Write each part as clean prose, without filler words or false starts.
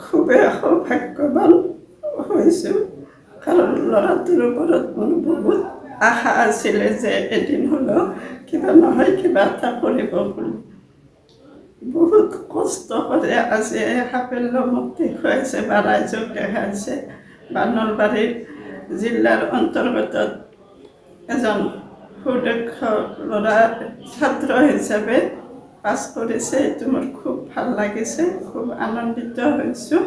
খুবেই সৌভাগ্যৱান হৈছোঁ কাৰণ ল'ৰাটোৰ ওপৰত মোৰ বহুত আশা আছিলে যে এদিন হ'লেও কিবা নহয় কিবা এটা কৰিব বুলি বহুত কষ্ট কৰি আজি সাফল্য মোক দেখুৱাইছে বা ৰাইজক দেখাইছে বা নলবাৰী জিলাৰ অন্তৰ্গত এজন সুদক্ষ ল'ৰা ছাত্ৰ হিচাপে পাছ কৰিছে এইটো মোৰ খুব ভাল লাগিছে খুব আনন্দিত হৈছোঁ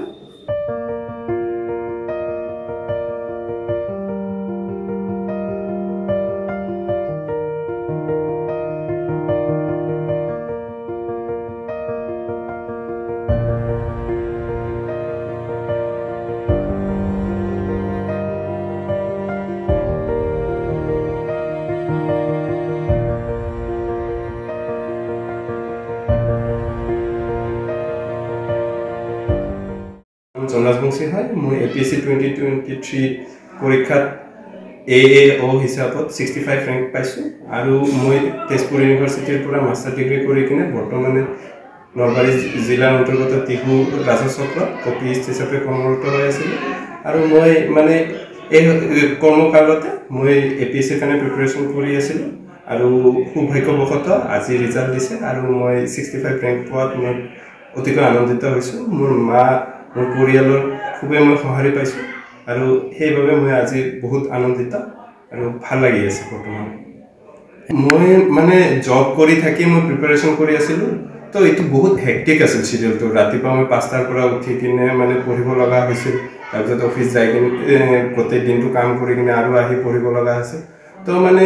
জনাজ বংশী হয় মই APSC 2023 পৰীক্ষাত AAO হিচাপত 65 ৰেংক পাইছোঁ আৰু মই তেজপুৰ ইউনিভাৰ্চিটিৰ পৰা মাষ্টাৰ ডিগ্ৰী কৰি কিনে বৰ্তমানে নলবাৰী জিলাৰ অন্তৰ্গত টিহু ৰাজচক্ৰত কপিষ্ট হিচাপে কৰ্মৰত হৈ আছিলোঁ আৰু মই মানে এই কৰ্মকালতে মই APSC কাৰণে প্ৰিপাৰেশ্যন কৰি আছিলোঁ আৰু সৌভাগ্যবশতঃ আজি ৰিজাল্ট দিছে আৰু মই 65 ৰেংক পোৱাত মই অতিকৈ আনন্দিত হৈছোঁ মোৰ মা মোৰ পৰিয়ালৰ খুবেই মই সঁহাৰি পাইছোঁ আৰু সেইবাবে মই আজি বহুত আনন্দিত আৰু ভাল লাগি আছে বৰ্তমান মই মানে জব কৰি থাকি মই প্ৰিপাৰেশ্যন কৰি আছিলোঁ তো এইটো বহুত হেক্টিক আছিল চিডিউলটো ৰাতিপুৱা মই 5টাৰ পৰা উঠি কিনে মানে পঢ়িব লগা হৈছিল তাৰপিছত অফিচ যাই কিনে গোটেই দিনটো কাম কৰি কিনে আৰু আহি পঢ়িব লগা আছিল তো মানে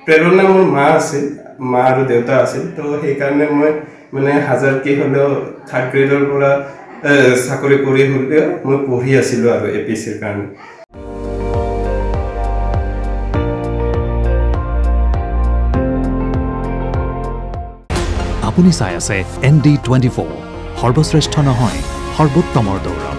প্ৰেৰণা মোৰ মা আছিল মা আৰু দেউতা আছিল তো সেইকাৰণে মই মানে হাজাৰ কি হ'লেও থাৰ্ড গ্ৰেডৰ পৰা চাকৰি কৰি হ'লেও মই পঢ়ি আছিলোঁ আৰু APSCৰ কাৰণে আপুনি চাই আছে ND24 সৰ্বশ্ৰেষ্ঠ নহয় সৰ্বোত্তমৰ দৌৰ